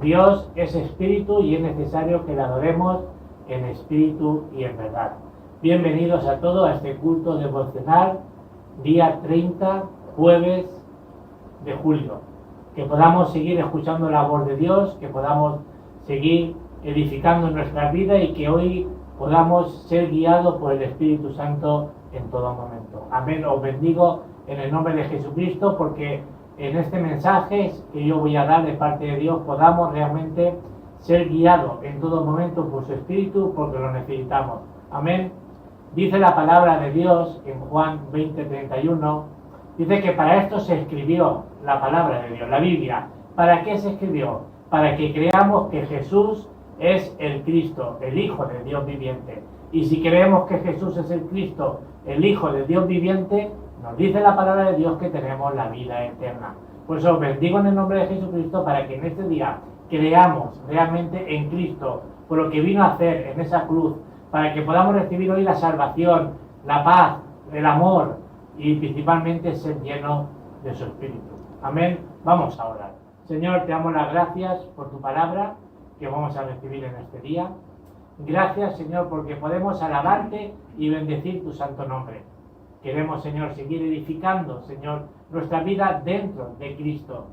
Dios es espíritu y es necesario que le adoremos en espíritu y en verdad. Bienvenidos a todos a este culto devocional, día 30, jueves de julio. Que podamos seguir escuchando la voz de Dios, que podamos seguir edificando nuestra vida y que hoy podamos ser guiados por el Espíritu Santo en todo momento. Amén. Os bendigo en el nombre de Jesucristo, porque en este mensaje que yo voy a dar de parte de Dios podamos realmente ser guiados en todo momento por su Espíritu, porque lo necesitamos. Amén. Dice la palabra de Dios en Juan 20:31, dice que para esto se escribió la palabra de Dios, la Biblia. ¿Para qué se escribió? Para que creamos que Jesús es el Cristo, el Hijo de Dios viviente. Y si creemos que Jesús es el Cristo, el Hijo de Dios viviente, nos dice la palabra de Dios que tenemos la vida eterna. Pues os bendigo en el nombre de Jesucristo para que en este día creamos realmente en Cristo, por lo que vino a hacer en esa cruz, para que podamos recibir hoy la salvación, la paz, el amor y principalmente ser llenos de su Espíritu. Amén. Vamos a orar. Señor, te damos las gracias por tu palabra que vamos a recibir en este día. Gracias, Señor, porque podemos alabarte y bendecir tu santo nombre. Queremos, Señor, seguir edificando, Señor, nuestra vida dentro de Cristo.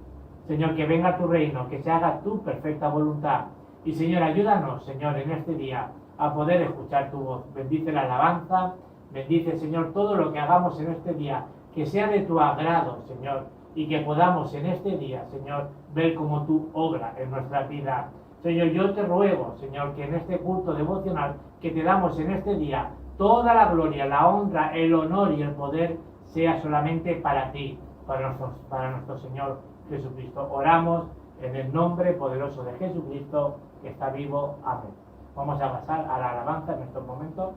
Señor, que venga tu reino, que se haga tu perfecta voluntad. Y, Señor, ayúdanos, Señor, en este día a poder escuchar tu voz. Bendice la alabanza, bendice, Señor, todo lo que hagamos en este día, que sea de tu agrado, Señor, y que podamos en este día, Señor, ver cómo tú obras en nuestra vida. Señor, yo te ruego, Señor, que en este culto devocional que te damos en este día, toda la gloria, la honra, el honor y el poder sea solamente para ti, para nuestro Señor Jesucristo. Oramos en el nombre poderoso de Jesucristo, que está vivo. Amén. Vamos a pasar a la alabanza en estos momentos.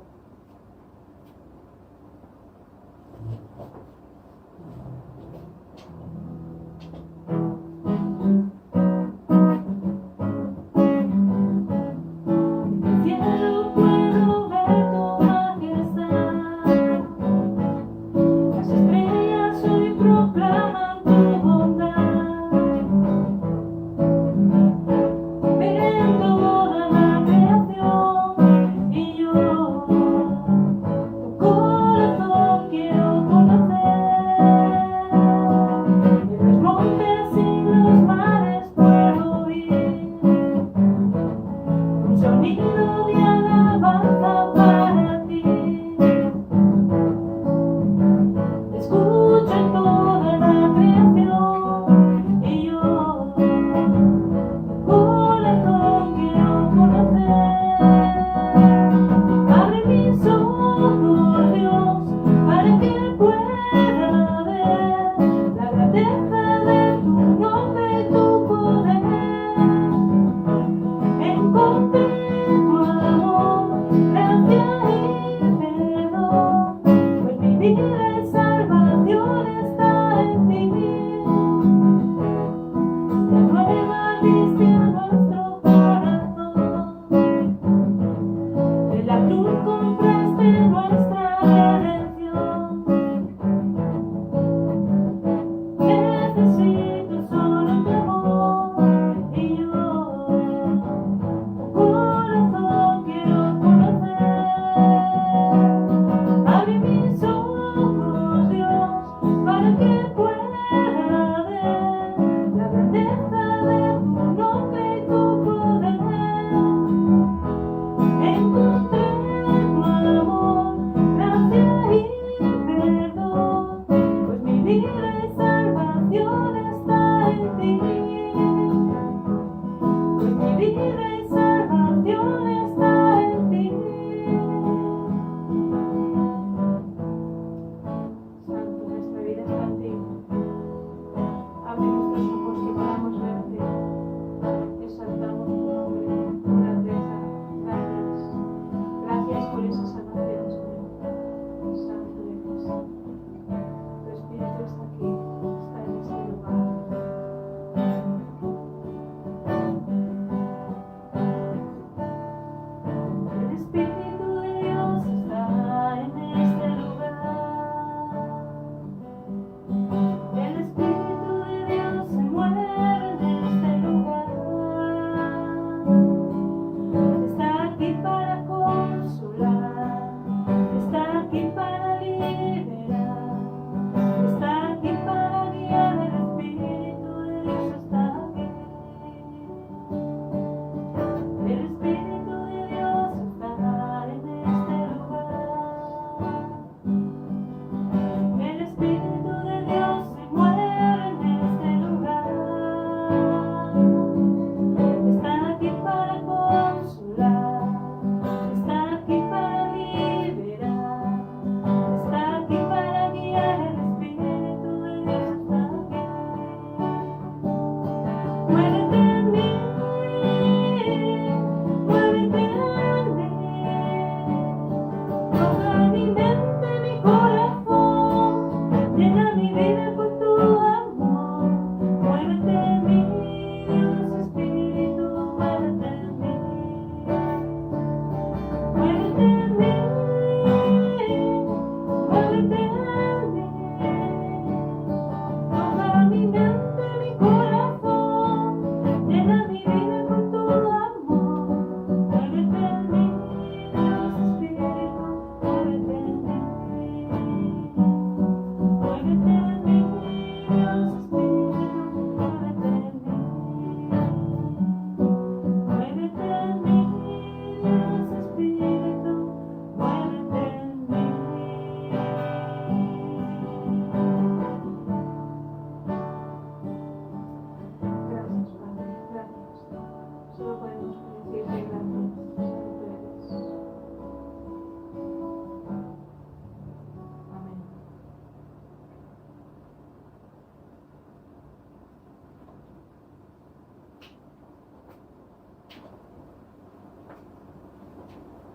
Ven toda la creación y yo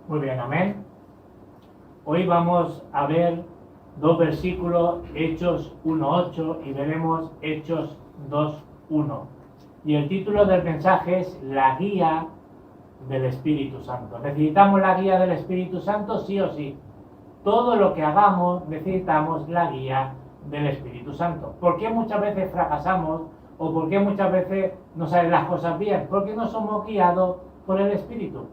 Muy bien, amén. Hoy vamos a ver dos versículos, Hechos 1:8 y veremos Hechos 2:1. Y el título del mensaje es La guía del Espíritu Santo. ¿Necesitamos la guía del Espíritu Santo? Sí o sí. Todo lo que hagamos necesitamos la guía del Espíritu Santo. ¿Por qué muchas veces fracasamos o por qué muchas veces no salen las cosas bien? Porque no somos guiados por el Espíritu.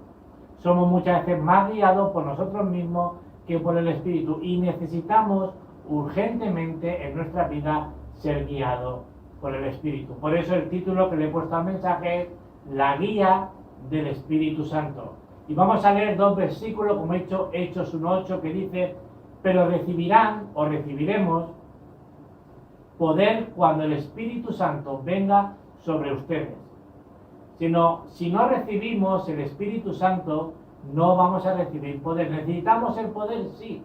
Somos muchas veces más guiados por nosotros mismos que por el Espíritu y necesitamos urgentemente en nuestra vida ser guiados por el Espíritu. Por eso el título que le he puesto al mensaje es La guía del Espíritu Santo. Y vamos a leer dos versículos, como he dicho, Hechos 1:8, que dice: pero recibirán o recibiremos poder cuando el Espíritu Santo venga sobre ustedes. Si no recibimos el Espíritu Santo, no vamos a recibir poder. ¿Necesitamos el poder? Sí.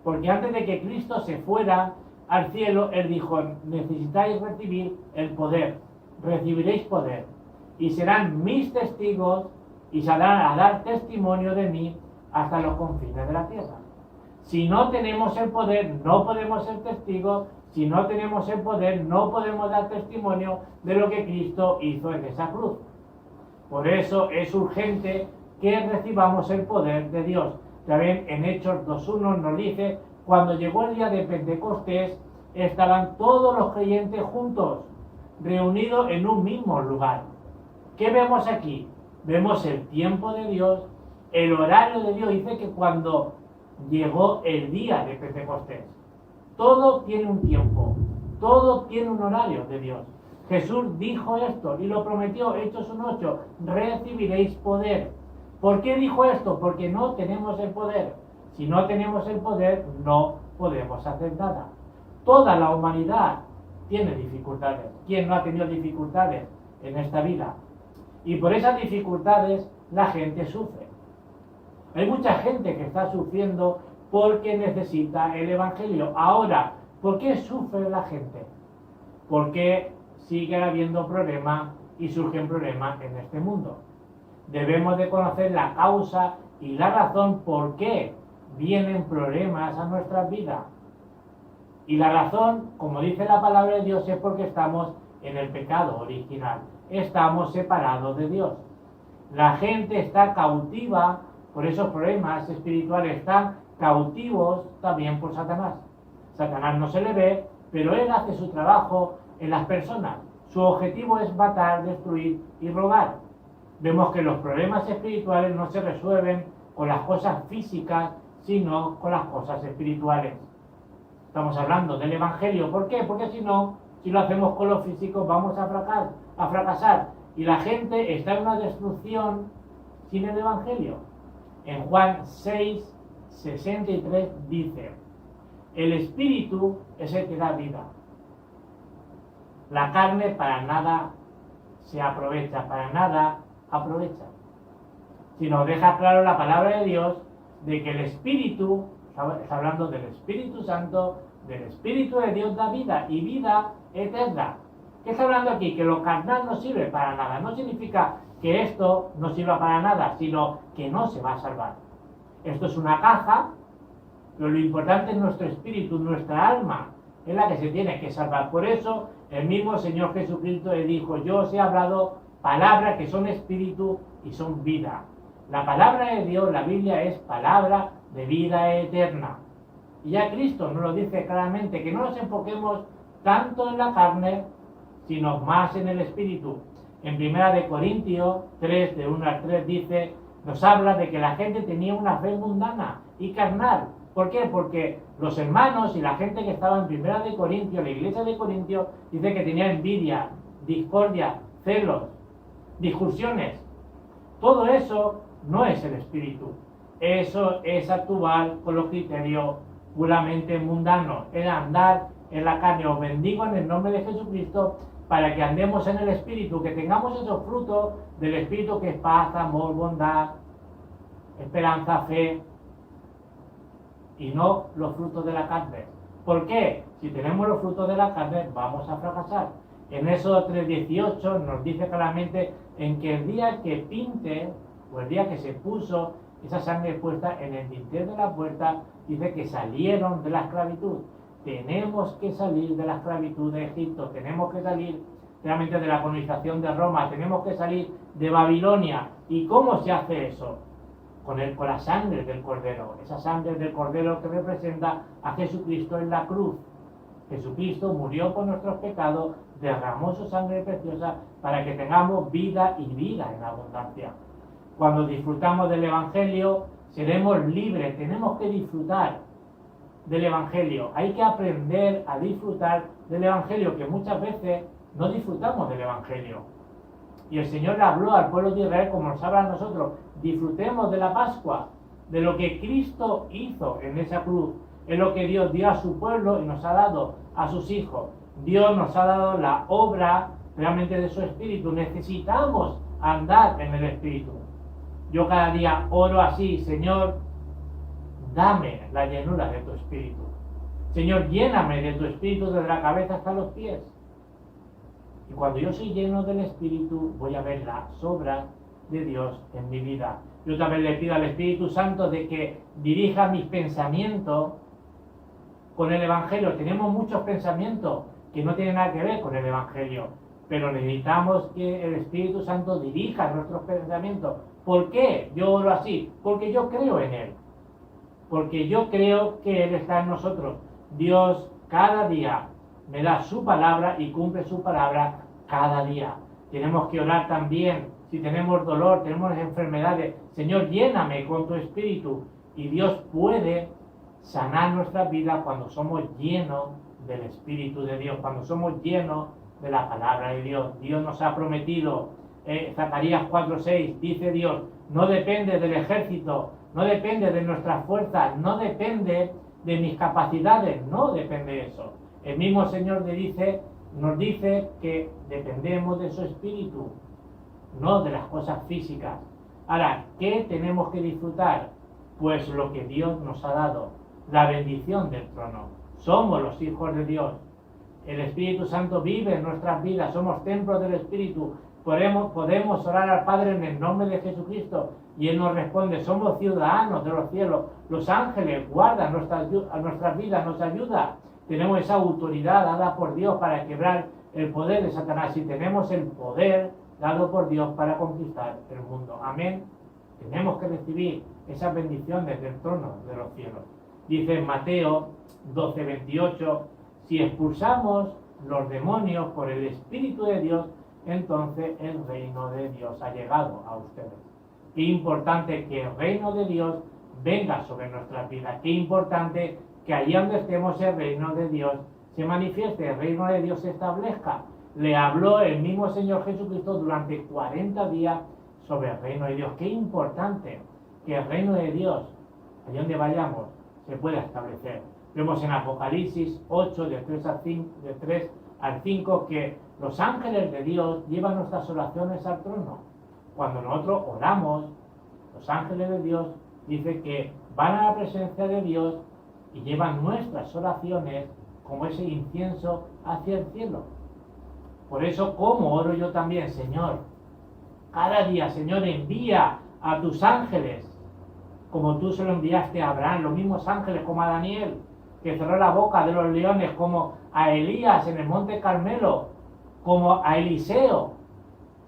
Porque antes de que Cristo se fuera al cielo, Él dijo: necesitáis recibir el poder, recibiréis poder, y serán mis testigos, y saldrán a dar testimonio de mí hasta los confines de la tierra. Si no tenemos el poder, no podemos ser testigos. Si no tenemos el poder, no podemos dar testimonio de lo que Cristo hizo en esa cruz. Por eso es urgente que recibamos el poder de Dios. También en Hechos 2:1 nos dice: cuando llegó el día de Pentecostés, estaban todos los creyentes juntos, reunidos en un mismo lugar. ¿Qué vemos aquí? Vemos el tiempo de Dios, el horario de Dios. Dice que cuando llegó el día de Pentecostés, todo tiene un tiempo, todo tiene un horario de Dios. Jesús dijo esto y lo prometió, Hechos 1:8, recibiréis poder. ¿Por qué dijo esto? Porque no tenemos el poder. Si no tenemos el poder, no podemos hacer nada. Toda la humanidad tiene dificultades. ¿Quién no ha tenido dificultades en esta vida? Y por esas dificultades la gente sufre. Hay mucha gente que está sufriendo porque necesita el Evangelio. Ahora, ¿por qué sufre la gente? Porque sigue habiendo problemas y surgen problemas en este mundo. Debemos de conocer la causa y la razón por qué vienen problemas a nuestras vidas. Y la razón, como dice la palabra de Dios, es porque estamos en el pecado original. Estamos separados de Dios. La gente está cautiva por esos problemas espirituales, están cautivos también por Satanás. Satanás no se le ve, pero él hace su trabajo en las personas. Su objetivo es matar, destruir y robar. Vemos que los problemas espirituales no se resuelven con las cosas físicas, sino con las cosas espirituales. Estamos hablando del Evangelio. ¿Por qué? Porque si no, si lo hacemos con lo físico, vamos a fracasar. Y la gente está en una destrucción sin el Evangelio. En Juan 6:63 dice: el Espíritu es el que da vida. La carne para nada se aprovecha, Si nos deja claro la palabra de Dios de que el Espíritu, está hablando del Espíritu Santo, del Espíritu de Dios da vida y vida eterna. ¿Qué está hablando aquí? Que lo carnal no sirve para nada. No significa que esto no sirva para nada, sino que no se va a salvar. Esto es una caja, pero lo importante es nuestro espíritu, nuestra alma, es la que se tiene que salvar. Por eso el mismo Señor Jesucristo le dijo: yo os he hablado palabras que son espíritu y son vida. La palabra de Dios, la Biblia, es palabra de vida eterna. Y ya Cristo nos lo dice claramente, que no nos enfoquemos tanto en la carne, sino más en el espíritu. En 1 Corintios 3, de 1 al 3, dice, nos habla de que la gente tenía una fe mundana y carnal. ¿Por qué? Porque los hermanos y la gente que estaba en 1 Corintios, la iglesia de Corintios, dice que tenía envidia, discordia, celos, discusiones. Todo eso no es el espíritu. Eso es actuar con los criterios puramente mundanos. Es andar en la carne. Os bendigo en el nombre de Jesucristo para que andemos en el espíritu, que tengamos esos frutos del espíritu, que es paz, amor, bondad, esperanza, fe, y no los frutos de la carne. ¿Por qué? Si tenemos los frutos de la carne, vamos a fracasar. En Éxodo 3:18 nos dice claramente en que el día que pinte, o el día que se puso esa sangre puesta en el dintel de la puerta, dice que salieron de la esclavitud. Tenemos que salir de la esclavitud de Egipto, tenemos que salir realmente de la colonización de Roma, tenemos que salir de Babilonia. ¿Y cómo se hace eso? Con la sangre del Cordero, esa sangre del Cordero que representa a Jesucristo en la cruz. Jesucristo murió por nuestros pecados, derramó su sangre preciosa para que tengamos vida y vida en abundancia. Cuando disfrutamos del Evangelio, seremos libres, tenemos que disfrutar del Evangelio. Hay que aprender a disfrutar del Evangelio, que muchas veces no disfrutamos del Evangelio. Y el Señor le habló al pueblo de Israel como nos habla a nosotros. Disfrutemos de la Pascua, de lo que Cristo hizo en esa cruz. Es lo que Dios dio a su pueblo y nos ha dado a sus hijos. Dios nos ha dado la obra realmente de su Espíritu. Necesitamos andar en el Espíritu. Yo cada día oro así: Señor, dame la llenura de tu Espíritu. Señor, lléname de tu Espíritu desde la cabeza hasta los pies. Y cuando yo soy lleno del Espíritu, voy a ver las obras de Dios en mi vida. Yo también le pido al Espíritu Santo de que dirija mis pensamientos con el Evangelio. Tenemos muchos pensamientos que no tienen nada que ver con el Evangelio, pero necesitamos que el Espíritu Santo dirija nuestros pensamientos. ¿Por qué yo oro así? Porque yo creo en Él. Porque yo creo que Él está en nosotros. Dios cada día me da su palabra y cumple su palabra cada día. Tenemos que orar también. Si tenemos dolor, tenemos enfermedades, Señor, lléname con tu Espíritu. Y Dios puede sanar nuestra vida cuando somos llenos del Espíritu de Dios, cuando somos llenos de la palabra de Dios. Dios nos ha prometido, Zacarías 4:6, dice Dios, no depende del ejército, no depende de nuestras fuerzas, no depende de mis capacidades, no depende de eso. El mismo Señor nos dice que dependemos de su Espíritu, no de las cosas físicas. Ahora, ¿qué tenemos que disfrutar? Pues lo que Dios nos ha dado, la bendición del trono. Somos los hijos de Dios. El Espíritu Santo vive en nuestras vidas, somos templos del Espíritu. Podemos orar al Padre en el nombre de Jesucristo y Él nos responde. Somos ciudadanos de los cielos. Los ángeles guardan nuestras vidas, nos ayudan. Tenemos esa autoridad dada por Dios para quebrar el poder de Satanás, y tenemos el poder dado por Dios para conquistar el mundo. Amén. Tenemos que recibir esa bendición desde el trono de los cielos. Dice en Mateo 12:28, si expulsamos los demonios por el Espíritu de Dios, entonces el reino de Dios ha llegado a ustedes. Qué importante que el reino de Dios venga sobre nuestras vidas. Qué importante que allí donde estemos el reino de Dios se manifieste, el reino de Dios se establezca. Le habló el mismo Señor Jesucristo durante 40 días sobre el reino de Dios. Qué importante que el reino de Dios, allí donde vayamos, se pueda establecer. Vemos en Apocalipsis 8, de 3 al 5, que los ángeles de Dios llevan nuestras oraciones al trono. Cuando nosotros oramos, los ángeles de Dios dice que van a la presencia de Dios y llevan nuestras oraciones como ese incienso hacia el cielo. Por eso, ¿cómo oro yo también, Señor? Cada día, Señor, envía a tus ángeles, como tú se lo enviaste a Abraham, los mismos ángeles como a Daniel, que cerró la boca de los leones, como a Elías en el monte Carmelo, como a Eliseo,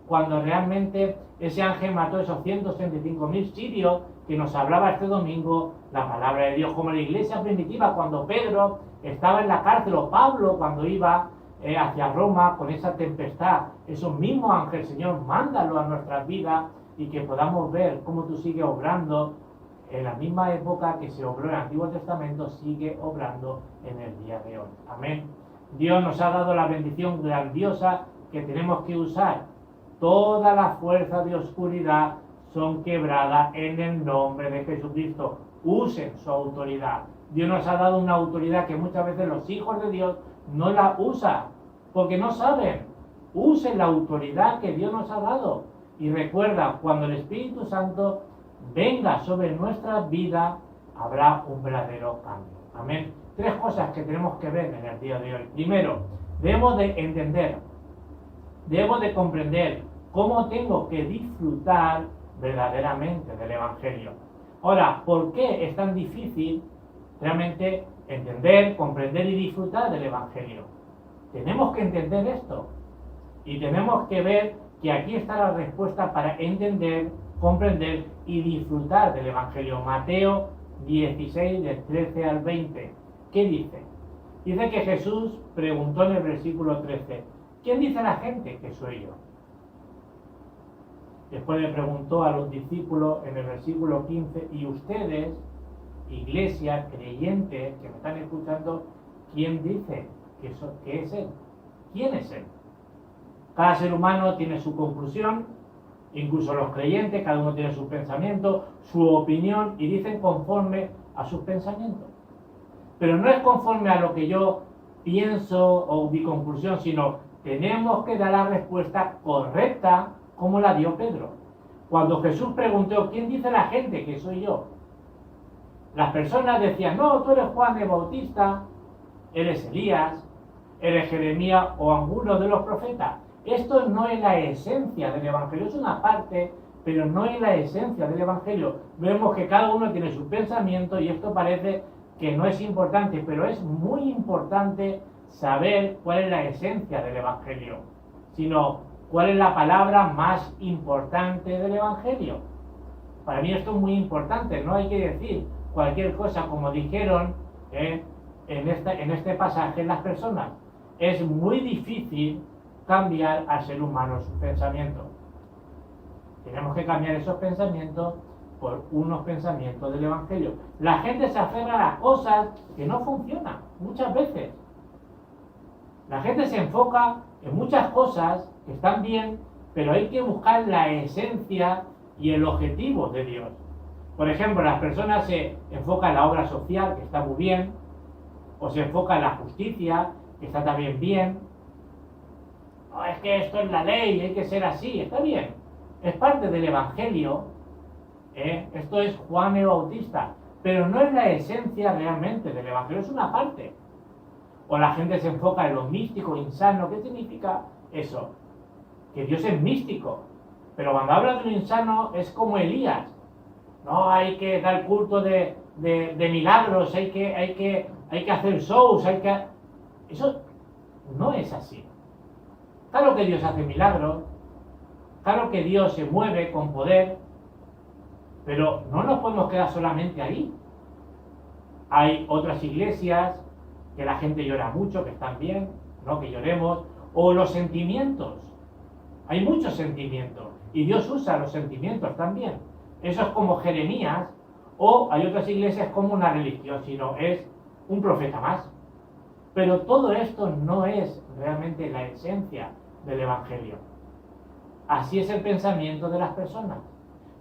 cuando realmente ese ángel mató a esos 135.000 sirios que nos hablaba este domingo la palabra de Dios, como la iglesia primitiva, cuando Pedro estaba en la cárcel, o Pablo cuando iba hacia Roma con esa tempestad. Esos mismos ángeles, Señor, mándalo a nuestras vidas y que podamos ver cómo tú sigues obrando en la misma época que se obró en el Antiguo Testamento, sigue obrando en el día de hoy. Amén. Dios nos ha dado la bendición grandiosa que tenemos que usar. Todas las fuerzas de oscuridad son quebradas en el nombre de Jesucristo. Usen su autoridad. Dios nos ha dado una autoridad que muchas veces los hijos de Dios no la usan porque no saben. Usen la autoridad que Dios nos ha dado. Y recuerda, cuando el Espíritu Santo venga sobre nuestra vida, habrá un verdadero cambio. Amén. 3 cosas que tenemos que ver en el día de hoy. Primero, debemos de entender, debemos de comprender cómo tengo que disfrutar verdaderamente del Evangelio. Ahora, ¿por qué es tan difícil realmente entender, comprender y disfrutar del Evangelio? Tenemos que entender esto y tenemos que ver que aquí está la respuesta para entender, comprender y disfrutar del Evangelio. Mateo 16, del 13 al 20. ¿Qué dice? Dice que Jesús preguntó en el versículo 13, ¿quién dice la gente que soy yo? Después le preguntó a los discípulos en el versículo 15, y ustedes, iglesia, creyentes que me están escuchando, ¿quién dice que es Él? ¿Quién es Él? Cada ser humano tiene su conclusión, incluso los creyentes, cada uno tiene su pensamiento, su opinión, y dicen conforme a sus pensamientos. Pero no es conforme a lo que yo pienso o mi conclusión, sino tenemos que dar la respuesta correcta como la dio Pedro. Cuando Jesús preguntó, ¿quién dice la gente que soy yo? Las personas decían, no, tú eres Juan el Bautista, eres Elías, eres Jeremías o alguno de los profetas. Esto no es la esencia del Evangelio, es una parte, pero no es la esencia del Evangelio. Vemos que cada uno tiene su pensamiento y esto parece que no es importante, pero es muy importante saber cuál es la esencia del Evangelio, sino cuál es la palabra más importante del Evangelio. Para mí esto es muy importante, no hay que decir cualquier cosa como dijeron en este pasaje las personas. Es muy difícil cambiar al ser humano sus pensamientos. Tenemos que cambiar esos pensamientos por unos pensamientos del Evangelio. La gente se aferra a las cosas que no funcionan muchas veces. La gente se enfoca en muchas cosas que están bien, pero hay que buscar la esencia y el objetivo de Dios. Por ejemplo, las personas se enfocan en la obra social, que está muy bien, o se enfocan en la justicia, que está también bien. No, es que esto es la ley, hay que ser así, está bien. Es parte del Evangelio, esto es Juan el Bautista, pero no es la esencia realmente del Evangelio, es una parte. O la gente se enfoca en lo místico, insano. ¿Qué significa eso? Que Dios es místico, pero cuando habla de lo insano es como Elías. No, hay que dar culto de milagros, hay que hacer shows, eso no es así. Claro que Dios hace milagros, claro que Dios se mueve con poder, pero no nos podemos quedar solamente ahí. Hay otras iglesias que la gente llora mucho, que están bien, no que lloremos, o los sentimientos. Hay muchos sentimientos y Dios usa los sentimientos también. Eso es como Jeremías, o hay otras iglesias como una religión, sino es un profeta más. Pero todo esto no es realmente la esencia del Evangelio. Así es el pensamiento de las personas.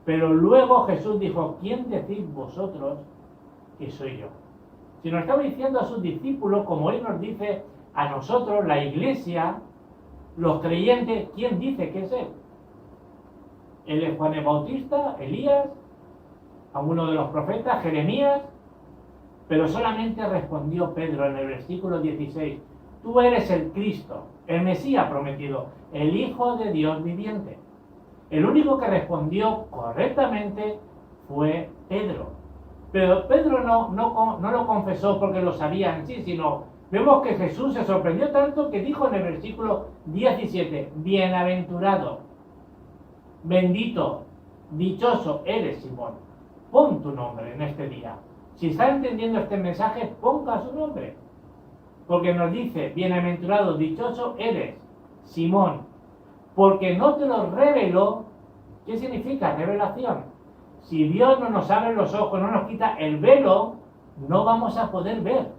Pero luego Jesús dijo, ¿quién decís vosotros que soy yo? Si nos estaba diciendo a sus discípulos, como Él nos dice a nosotros, la iglesia, los creyentes, ¿quién dice que es Él? ¿Él es Juan el Bautista, Elías, alguno de los profetas, Jeremías? Pero solamente respondió Pedro en el versículo 16, tú eres el Cristo, el Mesías prometido, el Hijo de Dios viviente. El único que respondió correctamente fue Pedro. Pero Pedro no lo confesó porque lo sabía en sí, sino vemos que Jesús se sorprendió tanto que dijo en el versículo 17, bienaventurado, bendito, dichoso eres Simón. Pon tu nombre en este día. Si está entendiendo este mensaje, ponga su nombre. Porque nos dice, bienaventurado, dichoso eres Simón, porque no te lo reveló. ¿Qué significa revelación? Si Dios no nos abre los ojos, no nos quita el velo, no vamos a poder ver.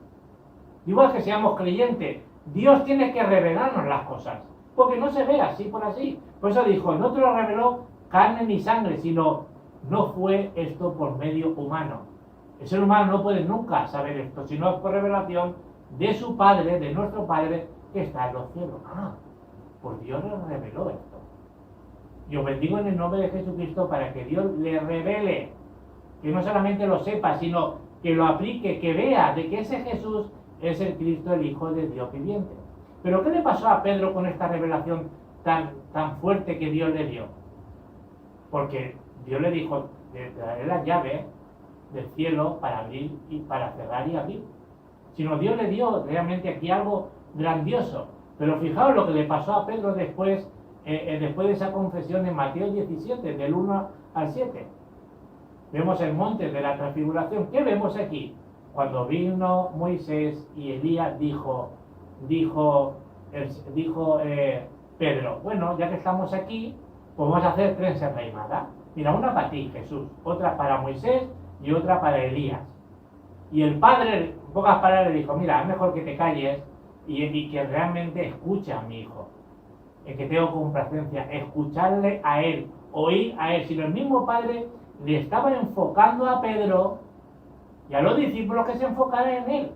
Igual que seamos creyentes, Dios tiene que revelarnos las cosas, porque no se ve así por así. Por eso dijo, no te lo reveló carne ni sangre, sino no fue esto por medio humano. El ser humano no puede nunca saber esto, sino es por revelación de su Padre, de nuestro Padre que está en los cielos. Pues Dios le reveló esto. Yo bendigo en el nombre de Jesucristo para que Dios le revele, que no solamente lo sepa, sino que lo aplique, que vea de que ese Jesús es el Cristo, el Hijo de Dios viviente. Pero ¿qué le pasó a Pedro con esta revelación tan fuerte que Dios le dio? Porque Dios le dijo, te daré la llave del cielo para abrir y para cerrar y abrir. Sino Dios le dio realmente aquí algo grandioso. Pero fijaos lo que le pasó a Pedro después de esa confesión en Mateo 17, del 1 al 7. Vemos el monte de la transfiguración. ¿Qué vemos aquí? Cuando vino Moisés y Elías dijo Pedro, bueno, ya que estamos aquí, pues vamos a hacer 3 enraimadas. Mira, una para ti, Jesús, otra para Moisés y otra para Elías. Y el padre, en pocas palabras, le dijo, mira, es mejor que te calles y que realmente escuche a mi hijo. El que tengo complacencia, escucharle a él, oír a él. Sino el mismo padre le estaba enfocando a Pedro y a los discípulos que se enfocaran en él.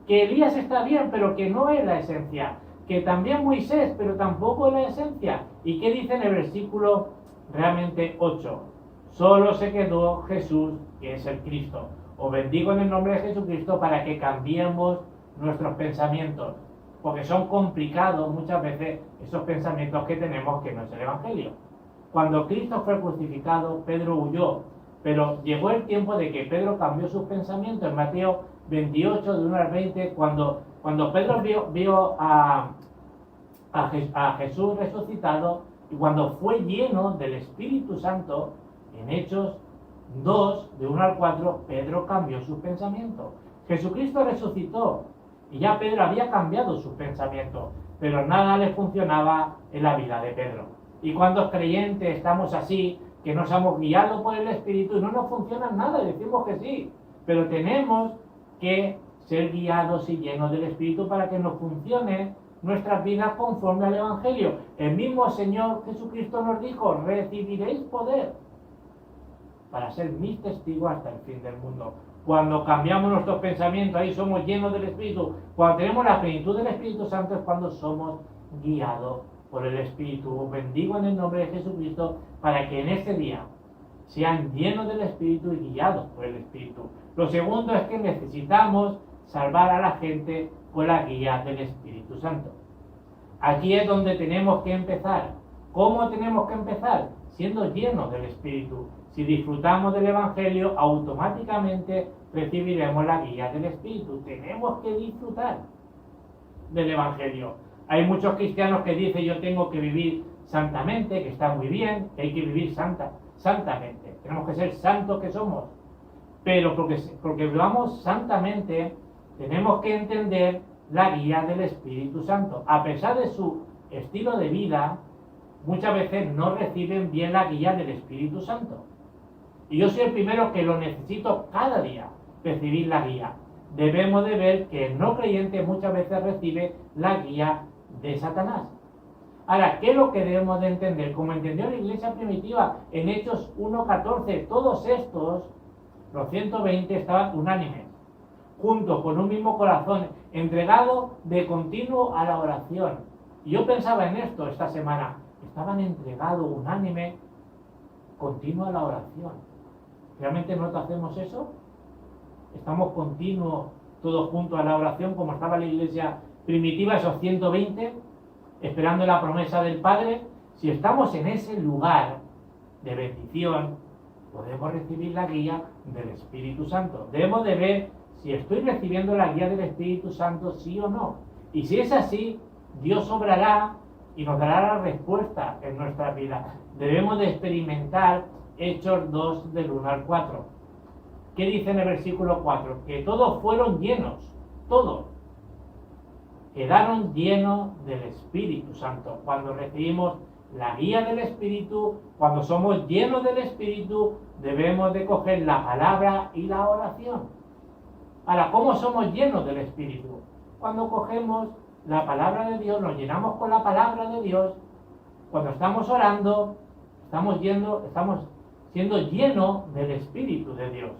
Que Elías está bien, pero que no es la esencia. Que también Moisés, pero tampoco es la esencia. ¿Y qué dice en el versículo realmente 8? Solo se quedó Jesús, que es el Cristo. Os bendigo en el nombre de Jesucristo para que cambiemos nuestros pensamientos. Porque son complicados muchas veces esos pensamientos que tenemos que no es el Evangelio. Cuando Cristo fue crucificado, Pedro huyó. Pero llegó el tiempo de que Pedro cambió sus pensamientos. En Mateo 28, de 1 al 20, cuando Pedro vio a Jesús resucitado y cuando fue lleno del Espíritu Santo, en Hechos 2, de 1 al 4, Pedro cambió sus pensamientos. Jesucristo resucitó y ya Pedro había cambiado sus pensamientos, pero nada le funcionaba en la vida de Pedro. Y cuando creyentes estamos así, que nos hemos guiado por el Espíritu y no nos funciona nada, decimos que sí, pero tenemos que ser guiados y llenos del Espíritu para que nos funcione nuestras vidas conforme al Evangelio. El mismo Señor Jesucristo nos dijo, recibiréis poder para ser mis testigos hasta el fin del mundo. Cuando cambiamos nuestros pensamientos, ahí somos llenos del Espíritu. Cuando tenemos la plenitud del Espíritu Santo es cuando somos guiados por el Espíritu. Os bendigo en el nombre de Jesucristo para que en este día sean llenos del Espíritu y guiados por el Espíritu. Lo segundo es que necesitamos salvar a la gente con la guía del Espíritu Santo. Aquí es donde tenemos que empezar. ¿Cómo tenemos que empezar? Siendo llenos del Espíritu. Si disfrutamos del Evangelio, automáticamente recibiremos la guía del Espíritu. Tenemos que disfrutar del Evangelio. Hay muchos cristianos que dicen yo tengo que vivir santamente, que está muy bien, que hay que vivir santamente. Tenemos que ser santos que somos. Pero porque vivamos santamente, tenemos que entender la guía del Espíritu Santo. A pesar de su estilo de vida, muchas veces no reciben bien la guía del Espíritu Santo. Y yo soy el primero que lo necesito cada día, recibir la guía. Debemos de ver que el no creyente muchas veces recibe la guía de Satanás. Ahora, ¿qué es lo que debemos de entender? Como entendió la iglesia primitiva en Hechos 1:14, todos estos, los 120, estaban unánimes, juntos, con un mismo corazón, entregado de continuo a la oración. Y yo pensaba en esto esta semana, estaban entregados, unánime, continuo a la oración. ¿Realmente nosotros hacemos eso? ¿Estamos continuos todos juntos a la oración como estaba la iglesia primitiva, esos 120, esperando la promesa del Padre, si estamos en ese lugar de bendición, podemos recibir la guía del Espíritu Santo. Debemos de ver si estoy recibiendo la guía del Espíritu Santo, sí o no. Y si es así, Dios obrará y nos dará la respuesta en nuestra vida. Debemos de experimentar Hechos 2 del 1 al 4. ¿Qué dice en el versículo 4? Que todos fueron llenos, todos. Quedaron llenos del Espíritu Santo. Cuando recibimos la guía del Espíritu, cuando somos llenos del Espíritu, debemos de coger la palabra y la oración. Ahora, ¿cómo somos llenos del Espíritu? Cuando cogemos la palabra de Dios, nos llenamos con la palabra de Dios. Cuando estamos orando, estamos siendo llenos del Espíritu de Dios.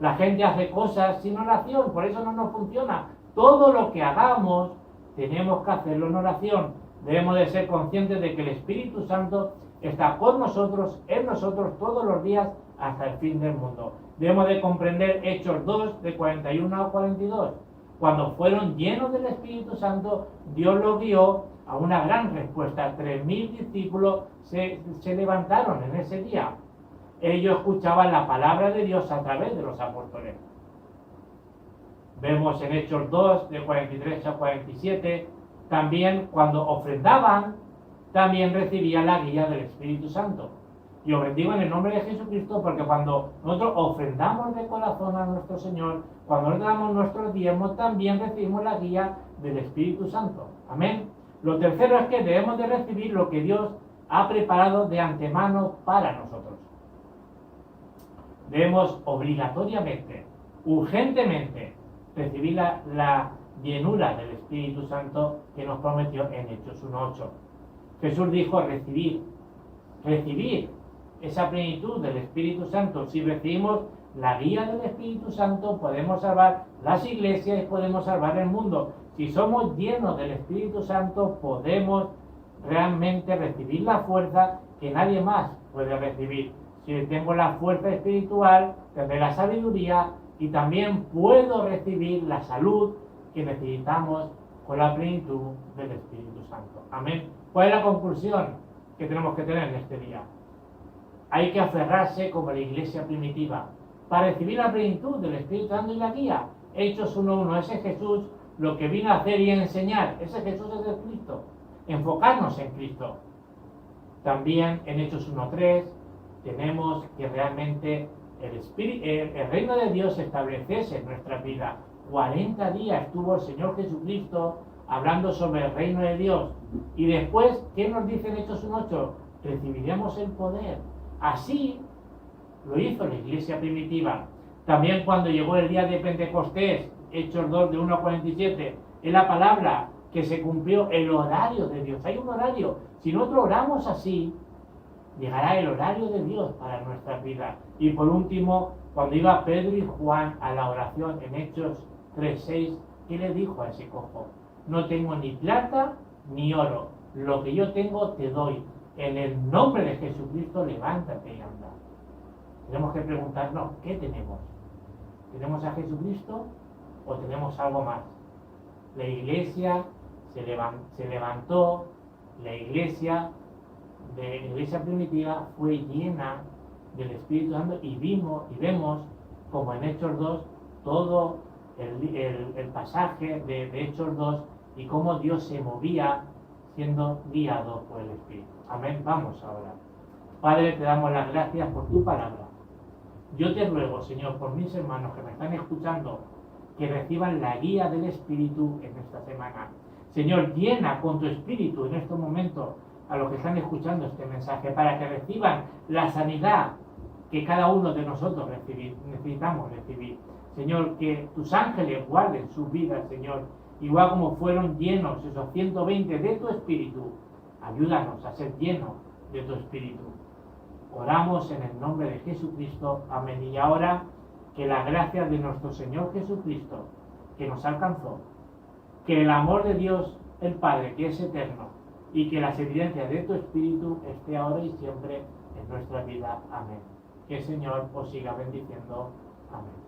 La gente hace cosas sin oración, por eso no nos funciona. Todo lo que hagamos, tenemos que hacerlo en oración. Debemos de ser conscientes de que el Espíritu Santo está con nosotros, en nosotros, todos los días, hasta el fin del mundo. Debemos de comprender Hechos 2, de 41 a 42. Cuando fueron llenos del Espíritu Santo, Dios los guió a una gran respuesta. 3.000 discípulos se levantaron en ese día. Ellos escuchaban la palabra de Dios a través de los apóstoles. Vemos en Hechos 2, de 43 a 47, también cuando ofrendaban, también recibían la guía del Espíritu Santo. Y os bendigo en el nombre de Jesucristo, porque cuando nosotros ofrendamos de corazón a nuestro Señor, cuando le damos nuestros diezmos, también recibimos la guía del Espíritu Santo. Amén. Lo tercero es que debemos de recibir lo que Dios ha preparado de antemano para nosotros. Debemos obligatoriamente, urgentemente, recibir la llenura del Espíritu Santo que nos prometió en Hechos 1:8. Jesús dijo recibir esa plenitud del Espíritu Santo. Si recibimos la guía del Espíritu Santo, podemos salvar las iglesias y podemos salvar el mundo. Si somos llenos del Espíritu Santo, podemos realmente recibir la fuerza que nadie más puede recibir. Si tengo la fuerza espiritual, tendré la sabiduría y también puedo recibir la salud que necesitamos con la plenitud del Espíritu Santo. Amén. ¿Cuál es la conclusión que tenemos que tener en este día? Hay que aferrarse como la iglesia primitiva para recibir la plenitud del Espíritu Santo y la guía. Hechos 1:1, ese Jesús lo que vino a hacer y a enseñar, ese Jesús es el Cristo. Enfocarnos en Cristo. También en Hechos 1:3 tenemos que realmente el reino de Dios se estableciese en nuestra vida. 40 días estuvo el Señor Jesucristo hablando sobre el reino de Dios. Y después, ¿qué nos dice en Hechos 1:8? Recibiremos el poder. Así lo hizo la iglesia primitiva. También cuando llegó el día de Pentecostés, Hechos 2, de 1 a 47, es la palabra que se cumplió el horario de Dios. Hay un horario. Si nosotros oramos así, llegará el horario de Dios para nuestra vida. Y por último, cuando iba Pedro y Juan a la oración en Hechos 3:6, ¿qué le dijo a ese cojo? No tengo ni plata ni oro, lo que yo tengo te doy. En el nombre de Jesucristo, levántate y anda. Tenemos que preguntarnos, ¿qué tenemos? ¿Tenemos a Jesucristo o tenemos algo más? La iglesia se levantó, la iglesia primitiva fue llena del Espíritu Santo y vemos como en Hechos 2 todo el pasaje de Hechos 2 y cómo Dios se movía siendo guiado por el Espíritu. Amén. Vamos ahora. Padre, te damos las gracias por tu palabra. Yo te ruego, Señor, por mis hermanos que me están escuchando, que reciban la guía del Espíritu en esta semana. Señor, llena con tu Espíritu en estos momentos a los que están escuchando este mensaje, para que reciban la sanidad que cada uno de nosotros necesitamos recibir. Señor, que tus ángeles guarden sus vidas, Señor, igual como fueron llenos esos 120 de tu Espíritu. Ayúdanos a ser llenos de tu Espíritu. Oramos en el nombre de Jesucristo. Amén. Y ahora, que la gracia de nuestro Señor Jesucristo, que nos alcanzó, que el amor de Dios, el Padre, que es eterno, y que las evidencias de tu Espíritu esté ahora y siempre en nuestra vida. Amén. Que el Señor os siga bendiciendo. Amén.